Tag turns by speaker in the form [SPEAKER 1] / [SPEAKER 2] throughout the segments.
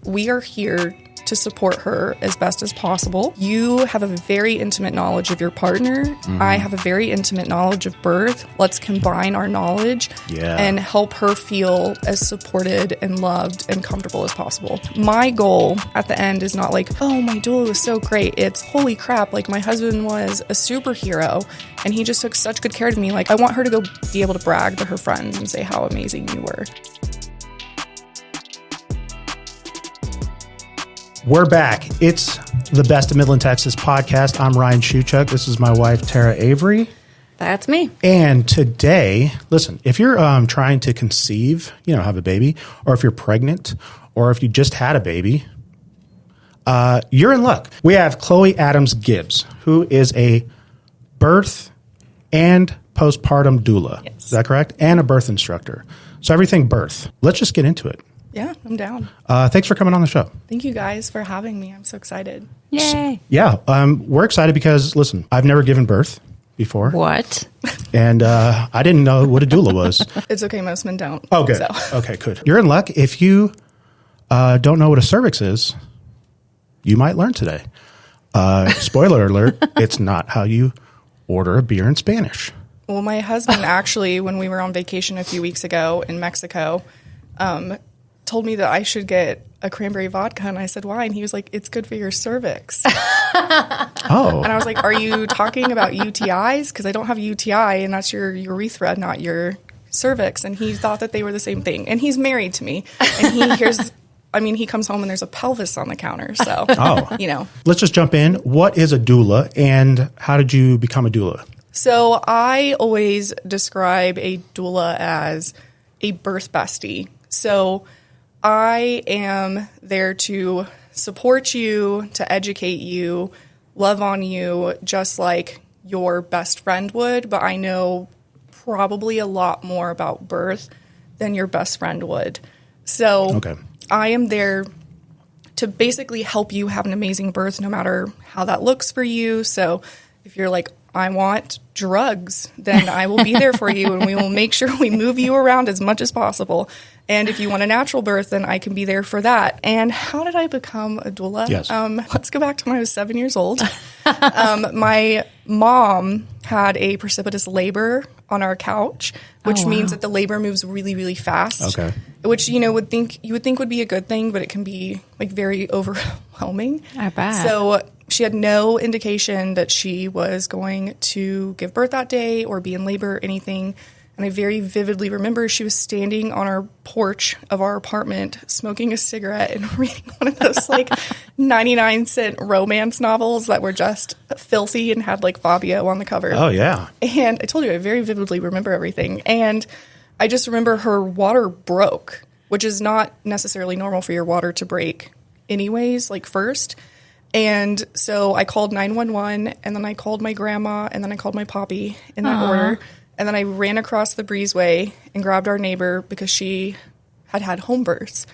[SPEAKER 1] we are here to support her as best as possible. You have a very intimate knowledge of your partner. I have a very intimate knowledge of birth. Let's combine our knowledge and help her feel as supported and loved and comfortable as possible. My goal at the end is not like, oh, my doula was so great. It's holy crap, like my husband was a superhero and he just took such good care of me. Like I want her to go be able to brag to her friends and say how amazing you were.
[SPEAKER 2] We're back. It's the Best of Midland Texas Podcast. I'm Ryan Shewchuk. This is my wife, Terra Avery.
[SPEAKER 3] That's me.
[SPEAKER 2] And today, listen, if you're trying to conceive, have a baby, or if you're pregnant, or if you just had a baby, you're in luck. We have Chloe Adams Gibbs, who is a birth and postpartum doula.
[SPEAKER 1] Yes.
[SPEAKER 2] Is that correct? And a birth instructor. So everything birth. Let's just get into it.
[SPEAKER 1] Yeah, I'm down.
[SPEAKER 2] Thanks for coming on the show.
[SPEAKER 1] Thank you guys for having me. I'm so excited.
[SPEAKER 3] Yay.
[SPEAKER 2] We're excited because, listen, I've never given birth before.
[SPEAKER 3] What?
[SPEAKER 2] And I didn't know what a doula was.
[SPEAKER 1] It's okay. Most men don't.
[SPEAKER 2] Oh, good.
[SPEAKER 1] So.
[SPEAKER 2] Okay, good. You're in luck. If you don't know what a cervix is, you might learn today. Spoiler alert, it's not how you order a beer in Spanish.
[SPEAKER 1] Well, my husband actually, when we were on vacation a few weeks ago in Mexico, told me that I should get a cranberry vodka. And I said, why? And he was like, it's good for your cervix.
[SPEAKER 2] Oh.
[SPEAKER 1] And I was like, are you talking about UTIs? Because I don't have a UTI, and that's your urethra, not your cervix. And he thought that they were the same thing. And he's married to me. And he comes home and there's a pelvis on the counter. So,
[SPEAKER 2] Let's just jump in. What is a doula, and how did you become a doula?
[SPEAKER 1] So I always describe a doula as a birth bestie. So I am there to support you, to educate you, love on you, just like your best friend would. But I know probably a lot more about birth than your best friend would. So I am there to basically help you have an amazing birth, no matter how that looks for you. So if you're like, I want drugs, then I will be there for you, and we will make sure we move you around as much as possible. And if you want a natural birth, then I can be there for that. And how did I become a doula?
[SPEAKER 2] Yes.
[SPEAKER 1] Let's go back to when I was 7 years old. My mom had a precipitous labor on our couch, which means that the labor moves really, really fast.
[SPEAKER 2] Okay.
[SPEAKER 1] Which you would think would be a good thing, but it can be like very overwhelming.
[SPEAKER 3] I bet.
[SPEAKER 1] So she had no indication that she was going to give birth that day or be in labor or anything. And I very vividly remember she was standing on our porch of our apartment smoking a cigarette and reading one of those like 99-cent romance novels that were just filthy and had like Fabio on the cover.
[SPEAKER 2] Oh, yeah.
[SPEAKER 1] And I told you, I very vividly remember everything. And I just remember her water broke, which is not necessarily normal for your water to break anyways, like first. And so I called 911, and then I called my grandma, and then I called my poppy in that order. And then I ran across the breezeway and grabbed our neighbor because she had home births.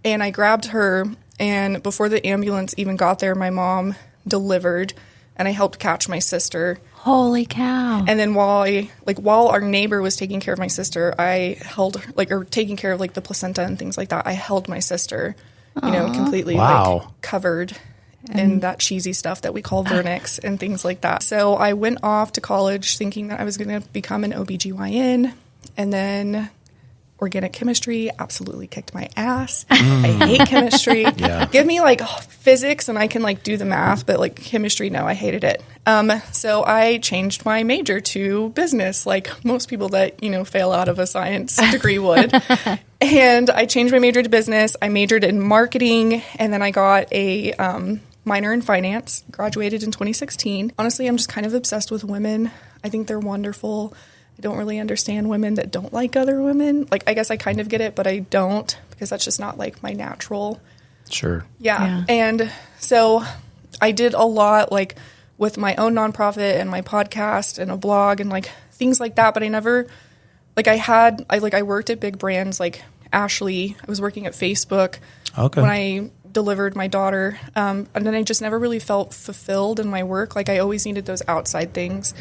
[SPEAKER 1] And I grabbed her, and before the ambulance even got there, my mom delivered, and I helped catch my sister.
[SPEAKER 3] Holy cow.
[SPEAKER 1] And then while our neighbor was taking care of my sister, I held taking care of like the placenta and things like that. I held my sister, completely like covered in that cheesy stuff that we call vernix and things like that. So I went off to college thinking that I was going to become an OBGYN, and then organic chemistry absolutely kicked my ass. I hate chemistry.
[SPEAKER 2] Yeah.
[SPEAKER 1] Give me like physics and I can like do the math, but like chemistry, no, I hated it. So I changed my major to business, like most people that, fail out of a science degree would. And I changed my major to business. I majored in marketing, and then I got a minor in finance, graduated in 2016. Honestly, I'm just kind of obsessed with women. I think they're wonderful. I don't really understand women that don't like other women. Like, I guess I kind of get it, but I don't, because that's just not like my natural.
[SPEAKER 2] Sure.
[SPEAKER 1] Yeah. And so I did a lot like with my own nonprofit and my podcast and a blog and like things like that. But I never, like I worked at big brands like Ashley. I was working at Facebook when I delivered my daughter. And then I just never really felt fulfilled in my work. Like I always needed those outside things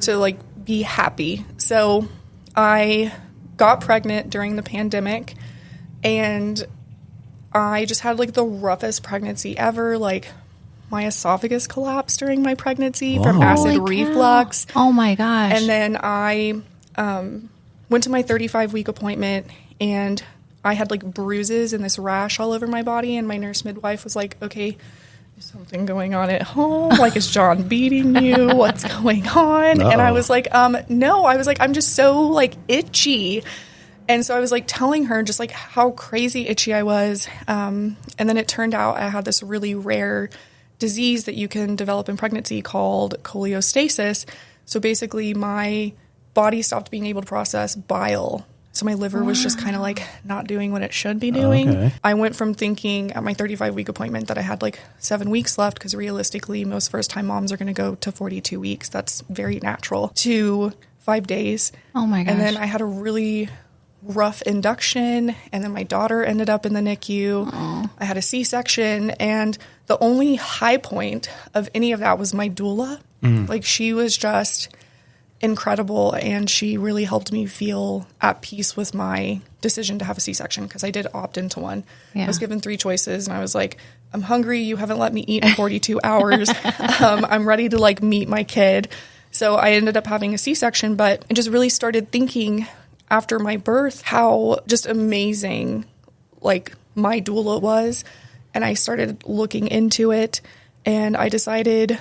[SPEAKER 1] to like be happy. So I got pregnant during the pandemic, and I just had like the roughest pregnancy ever. Like my esophagus collapsed during my pregnancy from acid reflux.
[SPEAKER 3] Oh my gosh.
[SPEAKER 1] And then I went to my 35-week appointment, and I had like bruises and this rash all over my body. And my nurse midwife was like, okay, is something going on at home? Like, is John beating you? What's going on? And I was like, no. I was like, I'm just so like itchy. And so I was like telling her just like how crazy itchy I was. And then it turned out I had this really rare disease that you can develop in pregnancy called cholestasis. So basically my body stopped being able to process bile. So my liver was just kind of like not doing what it should be doing. Okay. I went from thinking at my 35-week appointment that I had like 7 weeks left, because realistically most first-time moms are going to go to 42 weeks. That's very natural, to 5 days.
[SPEAKER 3] Oh my gosh.
[SPEAKER 1] And then I had a really rough induction, and then my daughter ended up in the NICU. Aww. I had a C-section, and the only high point of any of that was my doula. Like, she was just incredible, and she really helped me feel at peace with my decision to have a C-section, because I did opt into one. Yeah. I was given 3 choices, and I was like, I'm hungry, you haven't let me eat in 42 hours. I'm ready to like meet my kid. So I ended up having a C-section, but I just really started thinking after my birth how just amazing like my doula was, and I started looking into it, and I decided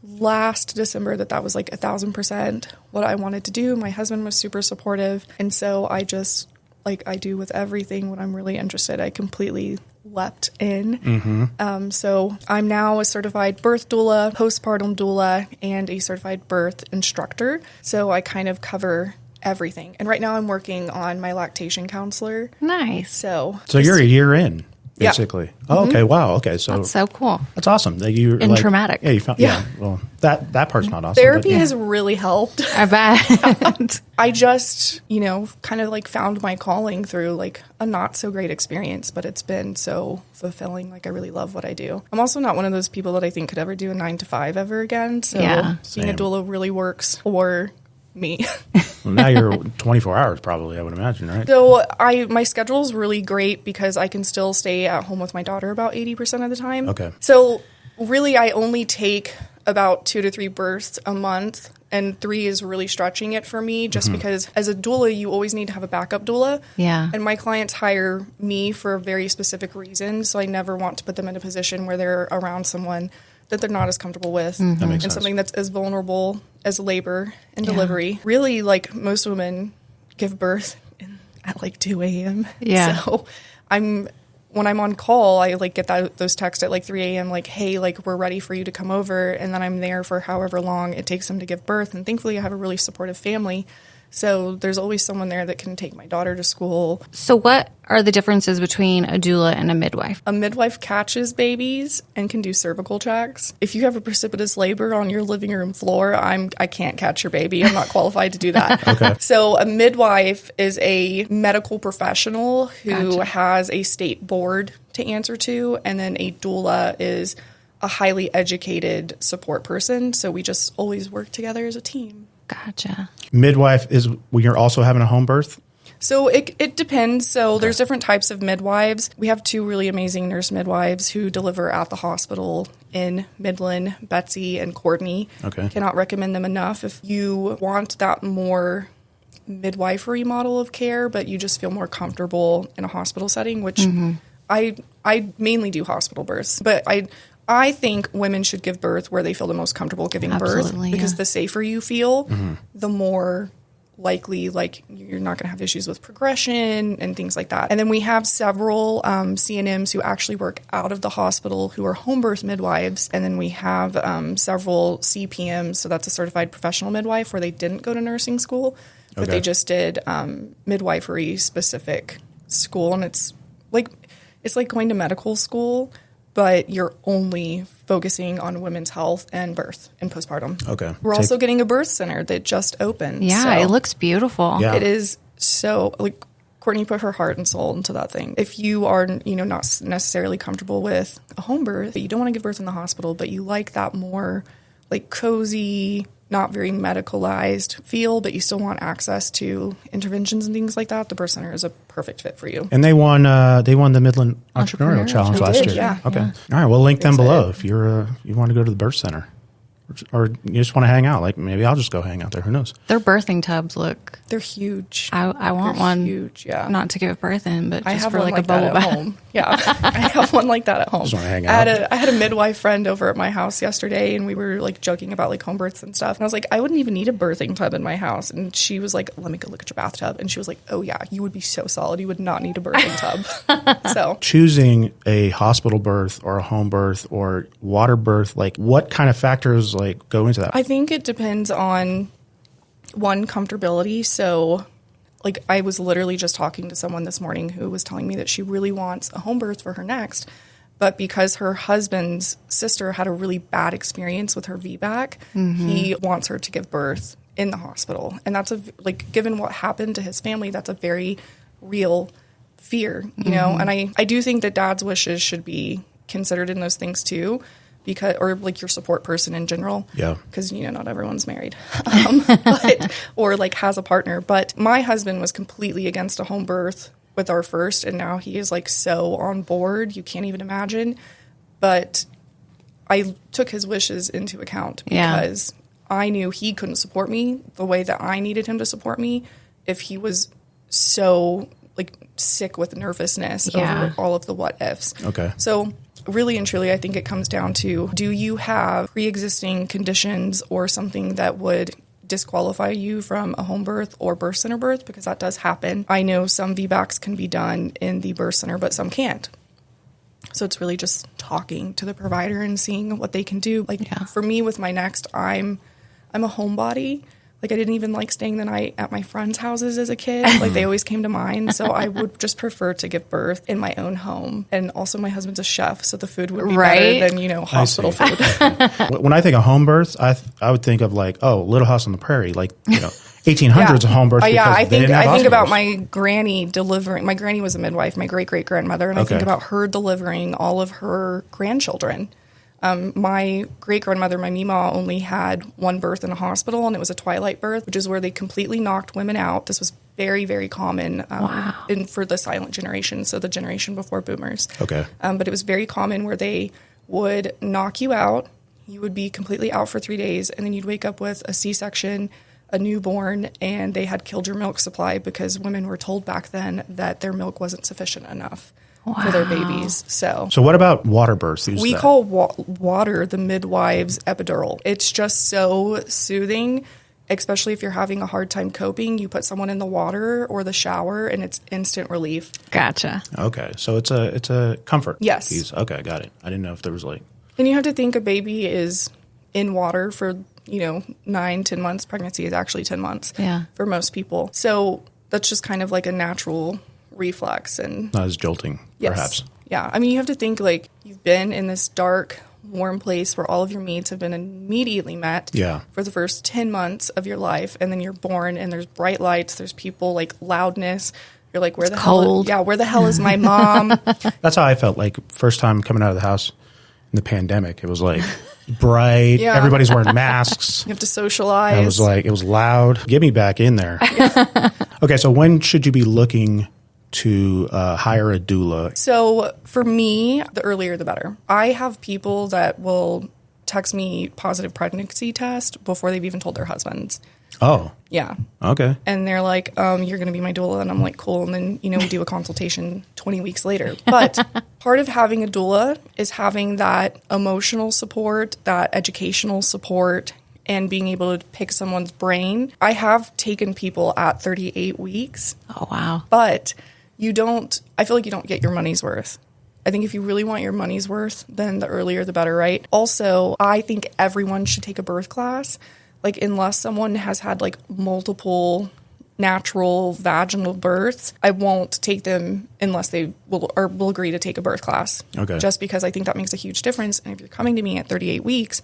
[SPEAKER 1] last December that was like 1,000% what I wanted to do. My husband was super supportive, and so I just, like I do with everything when I'm really interested, I completely leapt in. So I'm now a certified birth doula, postpartum doula, and a certified birth instructor. So I kind of cover everything. And right now I'm working on my lactation counselor.
[SPEAKER 3] Nice.
[SPEAKER 1] So
[SPEAKER 2] you're a year in, basically. Yeah. Oh, okay. Wow. Okay. So
[SPEAKER 3] that's so cool.
[SPEAKER 2] That's awesome. That you
[SPEAKER 3] and like, traumatic.
[SPEAKER 2] Yeah. You found. Yeah. Well, that part's not awesome.
[SPEAKER 1] Therapy has really helped.
[SPEAKER 3] I bet.
[SPEAKER 1] I just, kind of like found my calling through like a not so great experience, but it's been so fulfilling. Like, I really love what I do. I'm also not one of those people that I think could ever do a 9 to 5 ever again. So being a doula really works for me.
[SPEAKER 2] Well, now you're 24 hours probably, I would imagine, right?
[SPEAKER 1] So my schedule is really great because I can still stay at home with my daughter about 80% of the time.
[SPEAKER 2] Okay.
[SPEAKER 1] So really I only take about 2 to 3 births a month, and 3 is really stretching it for me, just because as a doula you always need to have a backup doula.
[SPEAKER 3] Yeah.
[SPEAKER 1] And my clients hire me for a very specific reason, so I never want to put them in a position where they're around someone that they're not as comfortable with,
[SPEAKER 2] That makes
[SPEAKER 1] and
[SPEAKER 2] sense.
[SPEAKER 1] something that's as vulnerable as labor and delivery. Really, like, most women give birth at like 2 a.m.
[SPEAKER 3] Yeah.
[SPEAKER 1] So when I'm on call, I like get those texts at like 3 a.m. like, hey, like, we're ready for you to come over, and then I'm there for however long it takes them to give birth. And thankfully, I have a really supportive family. So there's always someone there that can take my daughter to school.
[SPEAKER 3] So what are the differences between a doula and a midwife?
[SPEAKER 1] A midwife catches babies and can do cervical checks. If you have a precipitous labor on your living room floor, I can't catch your baby. I'm not qualified to do that.
[SPEAKER 2] Okay.
[SPEAKER 1] So a midwife is a medical professional who has a state board to answer to, and then a doula is a highly educated support person. So we just always work together as a team.
[SPEAKER 3] Gotcha.
[SPEAKER 2] Midwife is when you're also having a home birth?
[SPEAKER 1] So it depends. So there's different types of midwives. We have 2 really amazing nurse midwives who deliver at the hospital in Midland, Betsy and Courtney.
[SPEAKER 2] Okay.
[SPEAKER 1] Cannot recommend them enough. If you want that more midwifery model of care, but you just feel more comfortable in a hospital setting, which I mainly do hospital births, but I think women should give birth where they feel the most comfortable giving birth, because the safer you feel, the more likely, like, you're not going to have issues with progression and things like that. And then we have several CNMs who actually work out of the hospital who are home birth midwives. And then we have several CPMs, so that's a certified professional midwife, where they didn't go to nursing school, but they just did midwifery specific school. And it's like going to medical school, but you're only focusing on women's health and birth and postpartum.
[SPEAKER 2] Okay.
[SPEAKER 1] We're also getting a birth center that just opened.
[SPEAKER 3] Yeah,
[SPEAKER 1] so
[SPEAKER 3] it looks beautiful.
[SPEAKER 2] Yeah.
[SPEAKER 1] it is so, like, Courtney put her heart and soul into that thing. If you are, not necessarily comfortable with a home birth, but you don't want to give birth in the hospital, but you like that more, like, cozy, not very medicalized feel, but you still want access to interventions and things like that, the birth center is a perfect fit for you.
[SPEAKER 2] And they won the Midland Entrepreneurial Challenge last year.
[SPEAKER 1] Yeah.
[SPEAKER 2] Okay.
[SPEAKER 1] Yeah.
[SPEAKER 2] All right. We'll link them below if you're you want to go to the birth center. Or you just want to hang out. Like, maybe I'll just go hang out there. Who knows?
[SPEAKER 3] Their birthing tubs look...
[SPEAKER 1] They're huge.
[SPEAKER 3] I want
[SPEAKER 1] They're
[SPEAKER 3] one.
[SPEAKER 1] Huge, yeah.
[SPEAKER 3] Not to give birth in, but
[SPEAKER 1] I
[SPEAKER 3] just
[SPEAKER 1] have
[SPEAKER 3] for
[SPEAKER 1] one
[SPEAKER 3] like a
[SPEAKER 1] that
[SPEAKER 3] bubble
[SPEAKER 1] at
[SPEAKER 3] bath.
[SPEAKER 1] home. Yeah, I have one like that at home.
[SPEAKER 2] Just want to hang out.
[SPEAKER 1] I had a midwife friend over at my house yesterday, and we were like joking about like home births and stuff. And I was like, I wouldn't even need a birthing tub in my house. And she was like, let me go look at your bathtub. And she was like, oh yeah, you would be so solid. You would not need a birthing tub. So
[SPEAKER 2] choosing a hospital birth or a home birth or water birth, like what kind of factors like go into that?
[SPEAKER 1] I think it depends on one, comfortability. So like I was literally just talking to someone this morning who was telling me that she really wants a home birth for her next, but because her husband's sister had a really bad experience with her VBAC, he wants her to give birth in the hospital. And that's given what happened to his family, that's a very real fear, you know? And I do think that dad's wishes should be considered in those things too. Because, or like your support person in general.
[SPEAKER 2] Yeah.
[SPEAKER 1] Because, you know, not everyone's married or like has a partner. But my husband was completely against a home birth with our first. And now he is like so on board. You can't even imagine. But I took his wishes into account because I knew he couldn't support me the way that I needed him to support me if he was so like sick with nervousness over all of the what ifs.
[SPEAKER 2] Okay.
[SPEAKER 1] So really and truly, I think it comes down to, do you have pre-existing conditions or something that would disqualify you from a home birth or birth center birth? Because that does happen. I know some VBACs can be done in the birth center, but some can't. So it's really just talking to the provider and seeing what they can do. Like for me with my next, I'm a homebody. Like I didn't even like staying the night at my friends' houses as a kid. Like they always came to mine. So I would just prefer to give birth in my own home. And also my husband's a chef, so the food would be better than, you know, hospital food.
[SPEAKER 2] When I think of home births, I would think of like, Little House on the Prairie, like, you know, 1800s of home births.
[SPEAKER 1] I think about my granny delivering. My granny was a midwife, my great-great-grandmother, and I think about her delivering all of her grandchildren. My great-grandmother, my Mima, only had one birth in a hospital, and it was a twilight birth, which is where they completely knocked women out. This was very, very common for the silent generation, so the generation before boomers.
[SPEAKER 2] Okay.
[SPEAKER 1] But it was very common where they would knock you out. You would be completely out for 3 days, and then you'd wake up with a C-section, a newborn, and they had killed your milk supply because women were told back then that their milk wasn't sufficient enough for their babies. So
[SPEAKER 2] what about water births?
[SPEAKER 1] We call water the midwife's epidural. It's just so soothing, especially if you're having a hard time coping. You put someone in the water or the shower, and it's instant relief.
[SPEAKER 3] Gotcha.
[SPEAKER 2] Okay, so it's a comfort.
[SPEAKER 1] Yes.
[SPEAKER 2] Piece. Okay, got it. I didn't know if there was like.
[SPEAKER 1] And you have to think a baby is in water for 9-10 months. Pregnancy is actually 10 months for most people. So that's just kind of like a natural reflex, and
[SPEAKER 2] not as jolting, perhaps.
[SPEAKER 1] Yeah. I mean, you have to think like you've been in this dark, warm place where all of your needs have been immediately met for the first 10 months of your life, and then you're born and there's bright lights, there's people, like loudness. You're like, where the hell is my mom?
[SPEAKER 2] That's how I felt like first time coming out of the house in the pandemic. It was like bright. Everybody's wearing masks.
[SPEAKER 1] You have to socialize.
[SPEAKER 2] It was like, it was loud. Get me back in there. Okay, so when should you be looking to hire a doula? So
[SPEAKER 1] for me, the earlier the better. I have people that will text me positive pregnancy test before they've even told their husbands.
[SPEAKER 2] Oh.
[SPEAKER 1] Yeah.
[SPEAKER 2] Okay.
[SPEAKER 1] And they're like, you're going to be my doula. And I'm like, cool. And then, we do a consultation 20 weeks later. But part of having a doula is having that emotional support, that educational support, and being able to pick someone's brain. I have taken people at 38 weeks.
[SPEAKER 3] Oh, wow.
[SPEAKER 1] But I feel like you don't get your money's worth. I think if you really want your money's worth, then the earlier the better, right? Also, I think everyone should take a birth class. Like, unless someone has had like multiple natural vaginal births, I won't take them unless they will agree to take a birth class.
[SPEAKER 2] Okay.
[SPEAKER 1] Just because I think that makes a huge difference. And if you're coming to me at 38 weeks,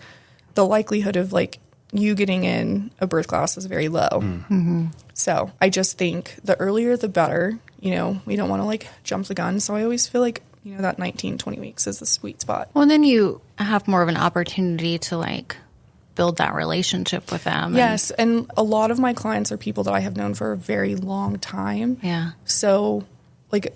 [SPEAKER 1] the likelihood of like you getting in a birth class is very low. Mm-hmm. So I just think the earlier the better. We don't want to like jump the gun. So I always feel like, that 19, 20 weeks is the sweet spot.
[SPEAKER 3] Well, then you have more of an opportunity to like build that relationship with them.
[SPEAKER 1] Yes, and a lot of my clients are people that I have known for a very long time.
[SPEAKER 3] Yeah.
[SPEAKER 1] So, like,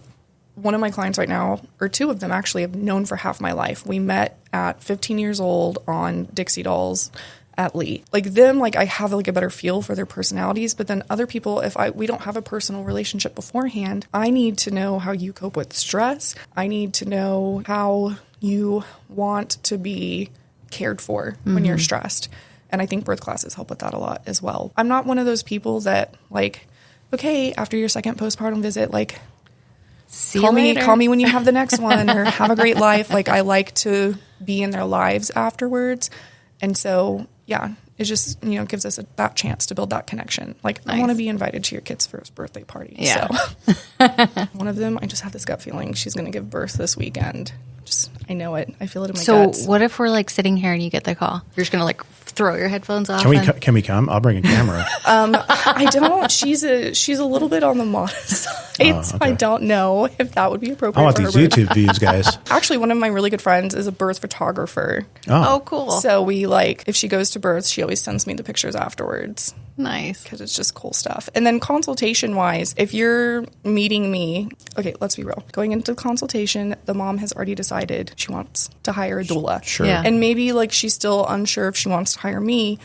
[SPEAKER 1] one of my clients right now, or two of them actually, have known for half my life. We met at 15 years old on Dixie Dolls at Lee. Like them, like I have like a better feel for their personalities, but then other people, we don't have a personal relationship beforehand, I need to know how you cope with stress. I need to know how you want to be cared for when you're stressed. And I think birth classes help with that a lot as well. I'm not one of those people that like, okay, after your second postpartum visit, like call me when you have the next one or have a great life. Like I like to be in their lives afterwards. And so, yeah, it just, gives us that chance to build that connection. Like, nice. I want to be invited to your kid's first birthday party.
[SPEAKER 3] Yeah.
[SPEAKER 1] So one of them, I just have this gut feeling she's going to give birth this weekend. I know it. I feel it in my guts.
[SPEAKER 3] So what if we're like sitting here and you get the call? You're just going to like throw your headphones off?
[SPEAKER 2] Can we come? I'll bring a camera.
[SPEAKER 1] I don't. She's a little bit on the modest side, so I don't know if that would be appropriate.
[SPEAKER 2] I want these YouTube views, guys.
[SPEAKER 1] Actually, one of my really good friends is a birth photographer.
[SPEAKER 3] Oh, cool.
[SPEAKER 1] So we if she goes to births, she always sends me the pictures afterwards.
[SPEAKER 3] Nice.
[SPEAKER 1] Because it's just cool stuff. And then consultation-wise, if you're meeting me, okay, let's be real. Going into consultation, the mom has already decided she wants to hire a doula.
[SPEAKER 2] Sure.
[SPEAKER 3] Yeah.
[SPEAKER 1] And maybe she's still unsure if she wants to hire me,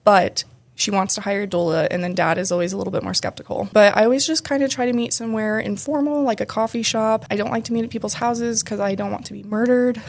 [SPEAKER 1] but she wants to hire a doula, and then dad is always a little bit more skeptical. But I always just kind of try to meet somewhere informal, like a coffee shop. I don't like to meet at people's houses because I don't want to be murdered.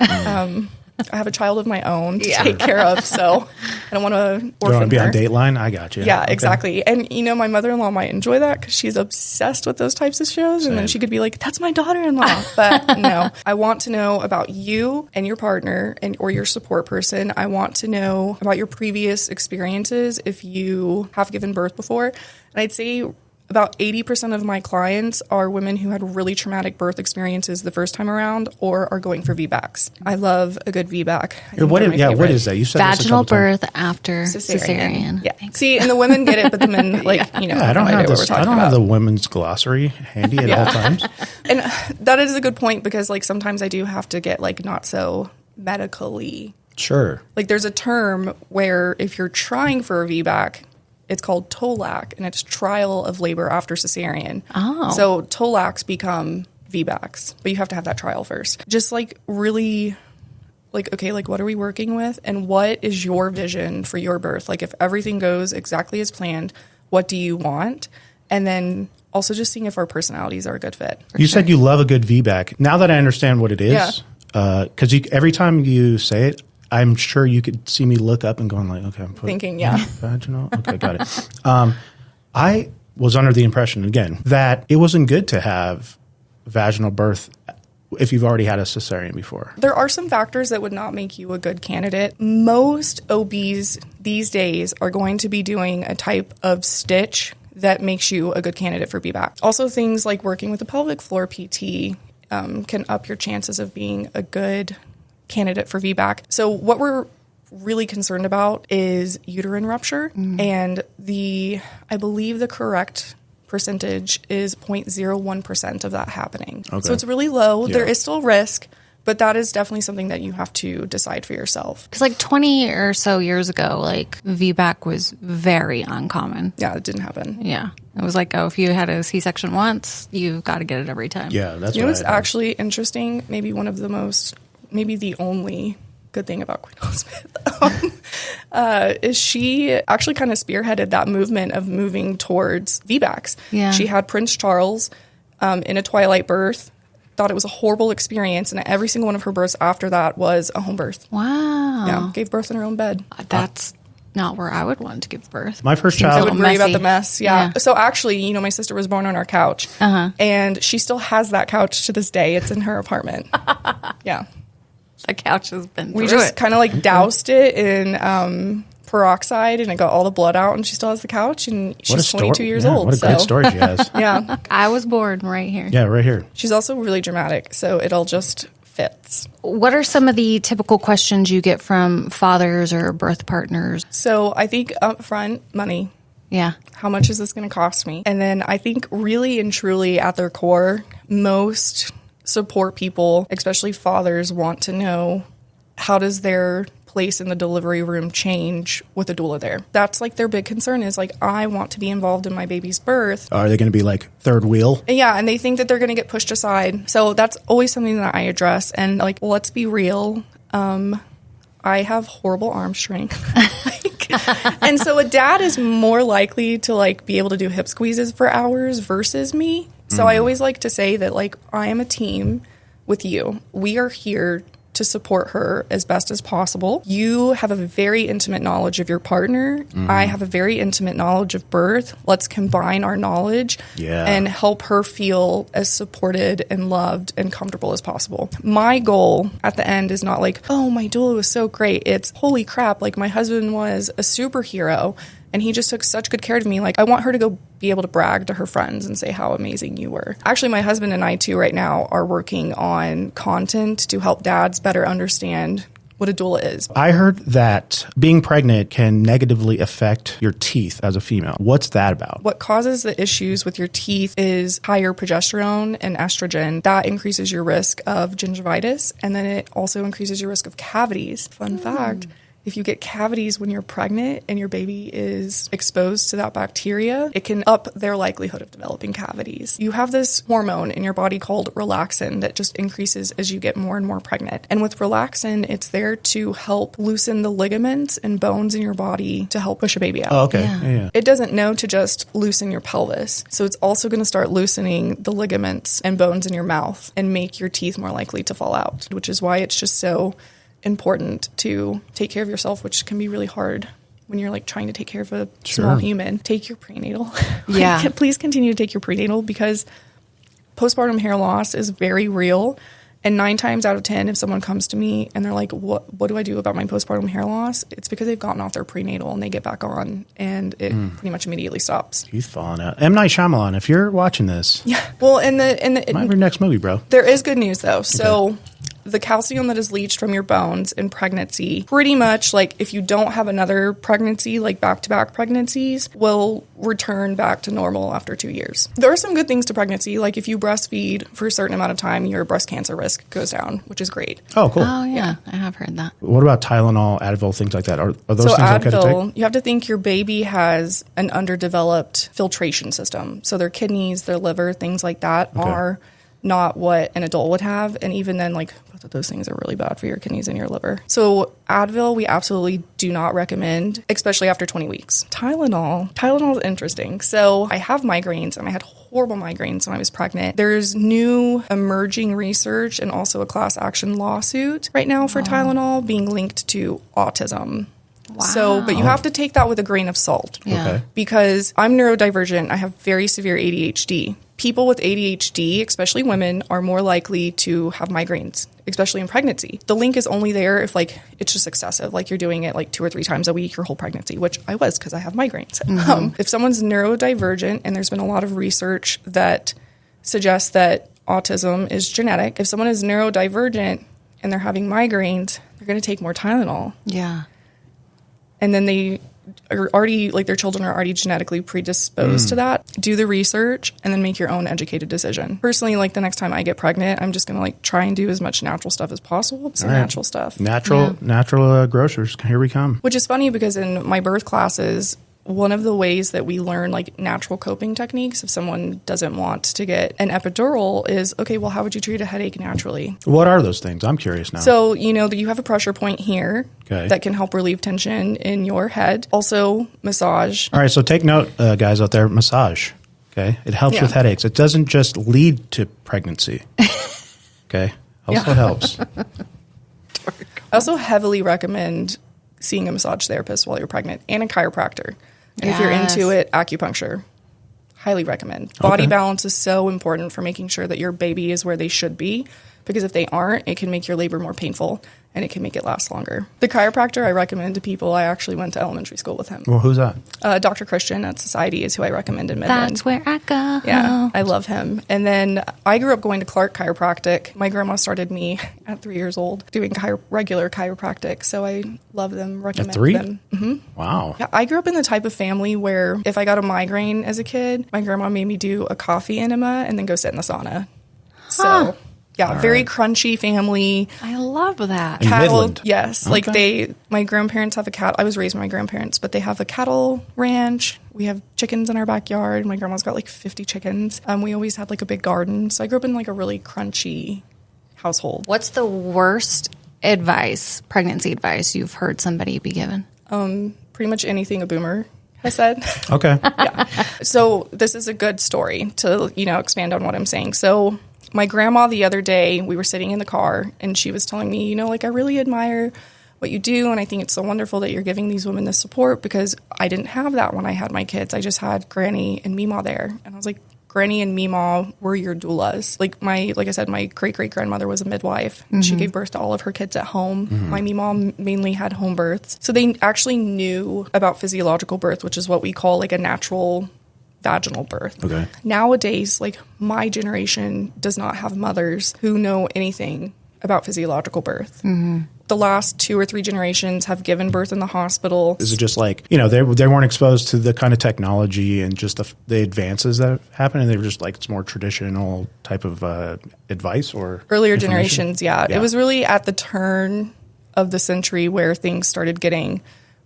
[SPEAKER 1] I have a child of my own to take care of, so I don't want to orphan her.
[SPEAKER 2] You want to be on Dateline? I got you.
[SPEAKER 1] Yeah, okay. Exactly. And, my mother-in-law might enjoy that because she's obsessed with those types of shows. And then she could be like, that's my daughter-in-law. But no, I want to know about you and your partner or your support person. I want to know about your previous experiences if you have given birth before. And I'd say about 80% of my clients are women who had really traumatic birth experiences the first time around or are going for VBACs. I love a good VBAC.
[SPEAKER 2] What is that? You said
[SPEAKER 3] vaginal birth after cesarean.
[SPEAKER 1] Yeah. See, and the women get it, but the men,
[SPEAKER 2] I don't have the women's glossary handy at all times.
[SPEAKER 1] And that is a good point because, sometimes I do have to get, not so medically.
[SPEAKER 2] Sure.
[SPEAKER 1] There's a term where if you're trying for a VBAC, it's called TOLAC, and it's trial of labor after cesarean.
[SPEAKER 3] Oh.
[SPEAKER 1] So TOLACs become VBACs, but you have to have that trial first. Just really, okay, what are we working with? And what is your vision for your birth? If everything goes exactly as planned, what do you want? And then also just seeing if our personalities are a good fit.
[SPEAKER 2] You said you love a good VBAC. Now that I understand what it is, because every time you say it, I'm sure you could see me look up and going okay, I'm
[SPEAKER 1] thinking, yeah.
[SPEAKER 2] Vaginal? Okay, got it. I was under the impression, again, that it wasn't good to have vaginal birth if you've already had a cesarean before.
[SPEAKER 1] There are some factors that would not make you a good candidate. Most OBs these days are going to be doing a type of stitch that makes you a good candidate for VBAC. Also, things like working with a pelvic floor PT can up your chances of being a good candidate for VBAC. So what we're really concerned about is uterine rupture, and I believe the correct percentage is 0.01% of that happening. Okay. So it's really low. Yeah. There is still risk, but that is definitely something that you have to decide for yourself.
[SPEAKER 3] Because 20 or so years ago, VBAC was very uncommon.
[SPEAKER 1] Yeah, it didn't happen.
[SPEAKER 3] Yeah. It was if you had a C-section once, you've got to get it every time.
[SPEAKER 2] Yeah, that's
[SPEAKER 1] what's actually interesting, maybe one of the most, maybe the only good thing about Queen Elizabeth is she actually kind of spearheaded that movement of moving towards VBACs.
[SPEAKER 3] Yeah.
[SPEAKER 1] She had Prince Charles in a twilight birth, thought it was a horrible experience, and every single one of her births after that was a home birth.
[SPEAKER 3] Wow.
[SPEAKER 1] Yeah, gave birth in her own bed.
[SPEAKER 3] That's not where I would want to give birth.
[SPEAKER 2] My first child.
[SPEAKER 1] I would worry about the mess. Yeah. So actually, my sister was born on our couch, and she still has that couch to this day. It's in her apartment. Yeah.
[SPEAKER 3] The couch has been through
[SPEAKER 1] We just kind of doused it in peroxide, and it got all the blood out, and she still has the couch, and she's 22 years old.
[SPEAKER 2] What a great story she has.
[SPEAKER 1] Yeah.
[SPEAKER 3] I was born right here.
[SPEAKER 2] Yeah, right here.
[SPEAKER 1] She's also really dramatic, so it all just fits.
[SPEAKER 3] What are some of the typical questions you get from fathers or birth partners?
[SPEAKER 1] So I think up front, money.
[SPEAKER 3] Yeah.
[SPEAKER 1] How much is this going to cost me? And then I think really and truly at their core, most support people, especially fathers, want to know how does their place in the delivery room change with a doula there. That's like their big concern is like, I want to be involved in my baby's birth.
[SPEAKER 2] Are they going to be like third wheel?
[SPEAKER 1] Yeah, and they think that they're going to get pushed aside. So that's always something that I address. And like, let's be real. I have horrible arm strength. And so a dad is more likely to like be able to do hip squeezes for hours versus me. So I always like to say that like, I am a team with you. We are here to support her as best as possible. You have a very intimate knowledge of your partner. I have a very intimate knowledge of birth. Let's combine our knowledge and help her feel as supported and loved and comfortable as possible. My goal at the end is not like, oh, my doula was so great. It's holy crap, like my husband was a superhero and he just took such good care of me. Like, I want her to go be able to brag to her friends and say how amazing you were. Actually, my husband and I, too, right now are working on content to help dads better understand what a doula is.
[SPEAKER 2] I heard that being pregnant can negatively affect your teeth as a female. What's that about?
[SPEAKER 1] What causes the issues with your teeth is higher progesterone and estrogen. That increases your risk of gingivitis, and then it also increases your risk of cavities. Fun fact. If you get cavities when you're pregnant and your baby is exposed to that bacteria, it can up their likelihood of developing cavities. You have this hormone in your body called relaxin that just increases as you get more and more pregnant. And with relaxin, it's there to help loosen the ligaments and bones in your body to help push a baby out.
[SPEAKER 2] Oh, okay. Yeah.
[SPEAKER 1] It doesn't know to just loosen your pelvis. So it's also going to start loosening the ligaments and bones in your mouth and make your teeth more likely to fall out, which is why it's just so important to take care of yourself, which can be really hard when you're like trying to take care of a small human. Take your prenatal. Please continue to take your prenatal because postpartum hair loss is very real. And 9 times out of 10, if someone comes to me and they're like, what do I do about my postpartum hair loss? It's because they've gotten off their prenatal and they get back on and it pretty much immediately stops.
[SPEAKER 2] He's falling out. M. Night Shyamalan, if you're watching this.
[SPEAKER 1] Yeah. Well, might
[SPEAKER 2] be your next movie, bro.
[SPEAKER 1] There is good news though. So the calcium that is leached from your bones in pregnancy, pretty much like if you don't have another pregnancy, like back-to-back pregnancies, will return back to normal after 2 years. There are some good things to pregnancy. Like if you breastfeed for a certain amount of time, your breast cancer risk goes down, which is great.
[SPEAKER 2] Oh, cool.
[SPEAKER 3] Oh, yeah. I have heard that.
[SPEAKER 2] What about Tylenol, Advil, things like that? Are those things okay to take?
[SPEAKER 1] You have to think your baby has an underdeveloped filtration system. So their kidneys, their liver, things like that are not what an adult would have. And even then, like, both of those things are really bad for your kidneys and your liver. So Advil, we absolutely do not recommend, especially after 20 weeks. Tylenol is interesting. So I have migraines, and I had horrible migraines when I was pregnant. There's new emerging research and also a class action lawsuit right now for Tylenol being linked to autism.
[SPEAKER 3] Wow.
[SPEAKER 1] So, but you have to take that with a grain of salt.
[SPEAKER 3] Yeah.
[SPEAKER 2] Okay.
[SPEAKER 1] Because I'm neurodivergent. I have very severe ADHD. People with ADHD, especially women, are more likely to have migraines, especially in pregnancy. The link is only there if, like, it's just excessive. Like, you're doing it, like, 2 or 3 times a week your whole pregnancy, which I was because I have migraines. If someone's neurodivergent, and there's been a lot of research that suggests that autism is genetic, if someone is neurodivergent and they're having migraines, they're going to take more Tylenol.
[SPEAKER 3] Yeah.
[SPEAKER 1] And then they are already, like, their children are already genetically predisposed to that. Do the research and then make your own educated decision. Personally, like, the next time I get pregnant, I'm just going to, like, try and do as much natural stuff as possible. So natural stuff.
[SPEAKER 2] Natural grocers. Here we come.
[SPEAKER 1] Which is funny because in my birth classes, one of the ways that we learn, like, natural coping techniques if someone doesn't want to get an epidural is, okay, well, how would you treat a headache naturally?
[SPEAKER 2] What are those things? I'm curious now.
[SPEAKER 1] So, you know, that you have a pressure point here
[SPEAKER 2] Okay.
[SPEAKER 1] that can help relieve tension in your head. Also, massage.
[SPEAKER 2] All right, so take note, guys out there, massage. Okay, it helps with headaches. It doesn't just lead to pregnancy. Okay, also helps.
[SPEAKER 1] I also heavily recommend seeing a massage therapist while you're pregnant and a chiropractor. And if you're into it, acupuncture. Highly recommend. Body balance is so important for making sure that your baby is where they should be, because if they aren't, it can make your labor more painful and it can make it last longer. The chiropractor I recommend to people, I actually went to elementary school with him.
[SPEAKER 2] Well, who's that?
[SPEAKER 1] Dr. Christian at Society is who I recommend in Midland.
[SPEAKER 3] That's where I go.
[SPEAKER 1] Yeah, I love him. And then I grew up going to Clark Chiropractic. My grandma started me at 3 years old doing regular chiropractic, so I love them, recommend
[SPEAKER 2] At 3?
[SPEAKER 1] them. Mm-hmm.
[SPEAKER 2] Wow.
[SPEAKER 1] Yeah, I grew up in the type of family where if I got a migraine as a kid, my grandma made me do a coffee enema and then go sit in the sauna. So Yeah, very crunchy family.
[SPEAKER 3] I love that.
[SPEAKER 2] In
[SPEAKER 1] Cattle,
[SPEAKER 2] Midland.
[SPEAKER 1] yes. Like my grandparents have a cat. I was raised by my grandparents, but they have a cattle ranch. We have chickens in our backyard. My grandma's got like 50 chickens. We always had like a big garden. So I grew up in like a really crunchy household.
[SPEAKER 3] What's the worst pregnancy advice you've heard somebody be given?
[SPEAKER 1] Pretty much anything a boomer has said.
[SPEAKER 2] Okay.
[SPEAKER 1] So this is a good story to, expand on what I'm saying. So my grandma the other day, we were sitting in the car and she was telling me, I really admire what you do. And I think it's so wonderful that you're giving these women this support because I didn't have that when I had my kids. I just had Granny and Meemaw there. And I was like, Granny and Meemaw were your doulas. Like I said, my great-great-grandmother was a midwife. And she gave birth to all of her kids at home. My Meemaw mainly had home births. So they actually knew about physiological birth, which is what we call like a natural vaginal birth.
[SPEAKER 2] Okay.
[SPEAKER 1] Nowadays, like my generation does not have mothers who know anything about physiological birth. The last 2 or 3 generations have given birth in the hospital.
[SPEAKER 2] Is it just like, they weren't exposed to the kind of technology and just the advances that happen, and they were just like, it's more traditional type of advice or
[SPEAKER 1] earlier generations, yeah. It was really at the turn of the century where things started getting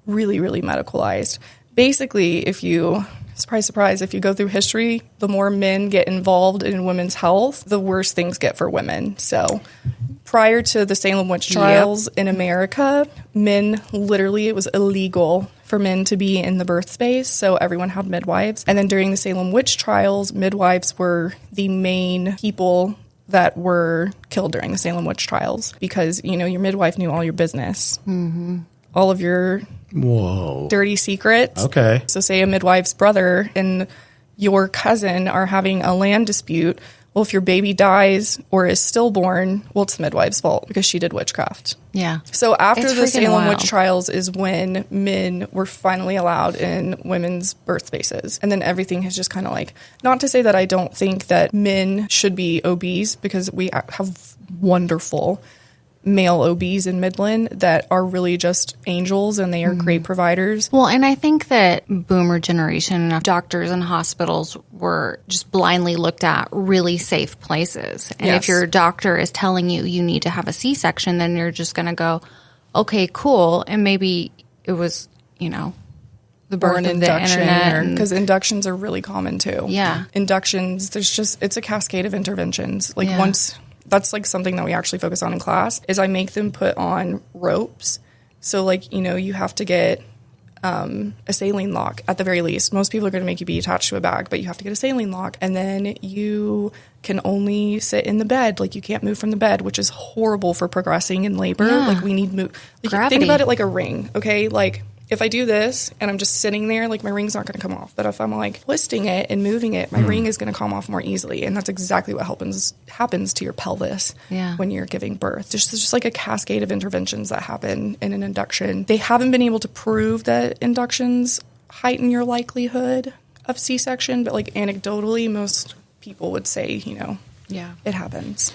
[SPEAKER 1] really, really medicalized. Basically, if you, surprise, surprise, if you go through history, the more men get involved in women's health, the worse things get for women. So prior to the Salem witch trials in America, it was illegal for men to be in the birth space, so everyone had midwives. And then during the Salem witch trials, midwives were the main people that were killed during the Salem witch trials because, your midwife knew all your business. All of your dirty secrets.
[SPEAKER 2] Okay.
[SPEAKER 1] So say a midwife's brother and your cousin are having a land dispute. Well, if your baby dies or is stillborn, well, it's the midwife's fault because she did witchcraft.
[SPEAKER 3] Yeah.
[SPEAKER 1] So after
[SPEAKER 3] It's
[SPEAKER 1] the
[SPEAKER 3] freaking
[SPEAKER 1] Salem
[SPEAKER 3] wild.
[SPEAKER 1] witch trials is when men were finally allowed in women's birth spaces. And then everything has just kind of like, not to say that I don't think that men should be OBs because we have wonderful male OBs in Midland that are really just angels and they are great providers.
[SPEAKER 3] Well, and I think that boomer generation doctors and hospitals were just blindly looked at really safe places. And if your doctor is telling you you need to have a C-section, then you're just going to go, okay, cool. And maybe it was, the birth of the internet.
[SPEAKER 1] Because inductions are really common too.
[SPEAKER 3] Yeah.
[SPEAKER 1] Inductions, it's a cascade of interventions. That's like something that we actually focus on in class is I make them put on ropes. So you have to get a saline lock at the very least. Most people are going to make you be attached to a bag, but you have to get a saline lock. And then you can only sit in the bed. Like you can't move from the bed, which is horrible for progressing in labor.
[SPEAKER 3] Yeah.
[SPEAKER 1] Like we need move. Think about it like a ring, okay? Like if I do this and I'm just sitting there, like my ring's not going to come off. But if I'm like twisting it and moving it, my ring is going to come off more easily. And that's exactly what happens to your pelvis when you're giving birth. There's just like a cascade of interventions that happen in an induction. They haven't been able to prove that inductions heighten your likelihood of C-section, but like anecdotally, most people would say, it happens.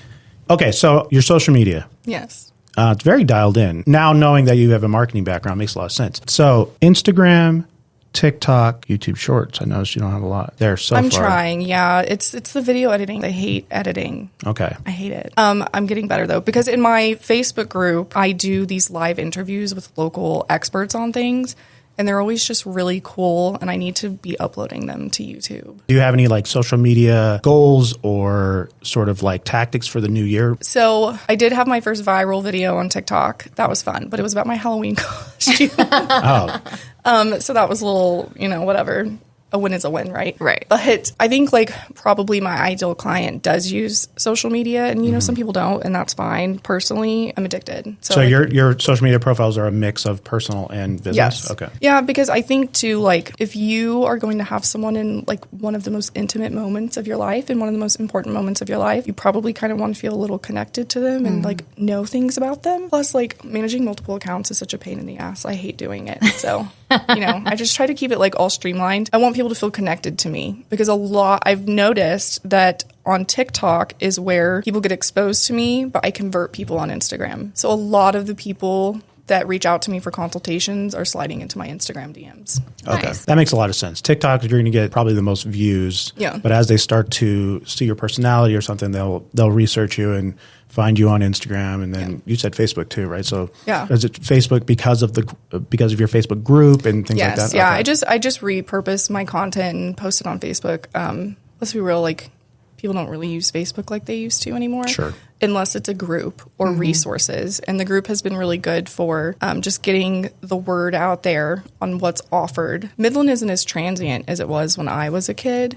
[SPEAKER 2] Okay, so your social media.
[SPEAKER 1] Yes.
[SPEAKER 2] It's very dialed in. Now knowing that you have a marketing background makes a lot of sense. So Instagram, TikTok, YouTube Shorts. I noticed you don't have a lot there so far.
[SPEAKER 1] I'm trying, yeah. It's the video editing. I hate editing.
[SPEAKER 2] Okay.
[SPEAKER 1] I hate it. I'm getting better though because in my Facebook group, I do these live interviews with local experts on things. And they're always just really cool, and I need to be uploading them to YouTube.
[SPEAKER 2] Do you have any social media goals or sort of tactics for the new year?
[SPEAKER 1] So I did have my first viral video on TikTok. That was fun, but it was about my Halloween costume. So that was a little, whatever. A win is a win, right?
[SPEAKER 3] Right.
[SPEAKER 1] But I think probably my ideal client does use social media and, some people don't and that's fine. Personally, I'm addicted.
[SPEAKER 2] So your social media profiles are a mix of personal and business?
[SPEAKER 1] Yes.
[SPEAKER 2] Okay.
[SPEAKER 1] Yeah, because I think too, if you are going to have someone in one of the most intimate moments of your life and one of the most important moments of your life, you probably kind of want to feel a little connected to them and know things about them. Plus managing multiple accounts is such a pain in the ass. I hate doing it. So, I just try to keep it all streamlined. I want people to feel connected to me because I've noticed that on TikTok is where people get exposed to me, but I convert people on Instagram. So a lot of the people that reach out to me for consultations are sliding into my Instagram DMs.
[SPEAKER 2] Okay.
[SPEAKER 3] Nice.
[SPEAKER 2] That makes a lot of sense. TikTok, you're going to get probably the most views.
[SPEAKER 1] Yeah.
[SPEAKER 2] But as they start to see your personality or something, they'll research you and find you on Instagram. And then you said Facebook too, right? So is it Facebook because of your Facebook group and things like that?
[SPEAKER 1] Yeah.
[SPEAKER 2] Okay.
[SPEAKER 1] I just repurpose my content and post it on Facebook. Let's be real, like people don't really use Facebook like they used to anymore.
[SPEAKER 2] Sure.
[SPEAKER 1] Unless it's a group or resources. And the group has been really good for just getting the word out there on what's offered. Midland isn't as transient as it was when I was a kid.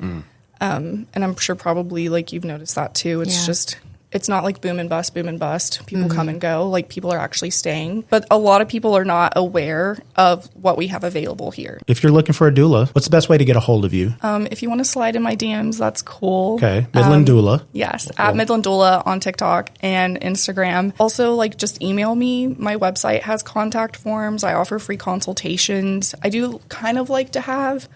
[SPEAKER 1] And I'm sure probably like you've noticed that too. It's just, it's not like boom and bust. People come and go. Like people are actually staying. But a lot of people are not aware of what we have available here.
[SPEAKER 2] If you're looking for a doula, what's the best way to get a hold of you?
[SPEAKER 1] If you want to slide in my DMs, that's cool.
[SPEAKER 2] Okay. Midland Doula.
[SPEAKER 1] Yes. At Midland Doula on TikTok and Instagram. Also, like just email me. My website has contact forms. I offer free consultations. I do kind of like to have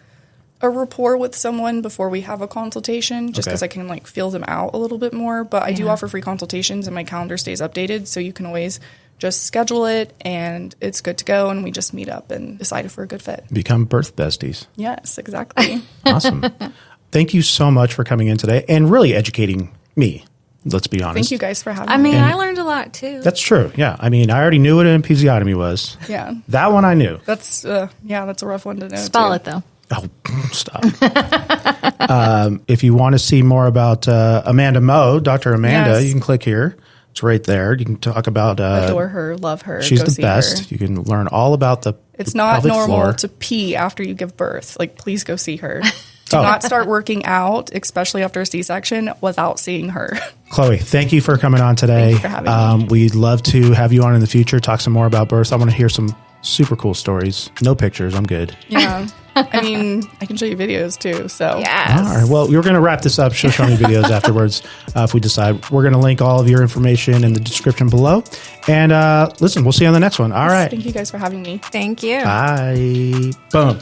[SPEAKER 1] a rapport with someone before we have a consultation, just because I can like feel them out a little bit more. But I do offer free consultations and my calendar stays updated. So you can always just schedule it and it's good to go. And we just meet up and decide if we're a good fit.
[SPEAKER 2] Become birth besties.
[SPEAKER 1] Yes, exactly.
[SPEAKER 2] Awesome. Thank you so much for coming in today and really educating me. Let's be honest.
[SPEAKER 1] Thank you guys for having me.
[SPEAKER 3] I learned a lot too.
[SPEAKER 2] That's true. Yeah. I mean, I already knew what an episiotomy was.
[SPEAKER 1] Yeah.
[SPEAKER 2] That one I knew.
[SPEAKER 1] That's that's a rough one to know.
[SPEAKER 3] Spell it though.
[SPEAKER 2] Oh, stop. If you want to see more about Amanda Moe, Dr. Amanda, you can click here. It's right there. You can talk about...
[SPEAKER 1] adore her, love her.
[SPEAKER 2] She's
[SPEAKER 1] go
[SPEAKER 2] the
[SPEAKER 1] see
[SPEAKER 2] best.
[SPEAKER 1] her.
[SPEAKER 2] You can learn all about
[SPEAKER 1] It's
[SPEAKER 2] the
[SPEAKER 1] not
[SPEAKER 2] pelvic
[SPEAKER 1] normal
[SPEAKER 2] floor.
[SPEAKER 1] to pee after you give birth. Like, please go see her. Do not start working out, especially after a C-section, without seeing her.
[SPEAKER 2] Chloe, thank you for coming on today.
[SPEAKER 1] Thank you for having me.
[SPEAKER 2] We'd love to have you on in the future, talk some more about birth. I want to hear some super cool stories. No pictures. I'm good.
[SPEAKER 1] Yeah. I mean, I can show you videos too. So
[SPEAKER 3] Yes.
[SPEAKER 2] All right. Well, we're going to wrap this up. She'll show me videos afterwards if we decide. We're going to link all of your information in the description below. And listen, we'll see you on the next one. All right.
[SPEAKER 1] Thank you guys for having me.
[SPEAKER 3] Thank you.
[SPEAKER 2] Bye. Boom.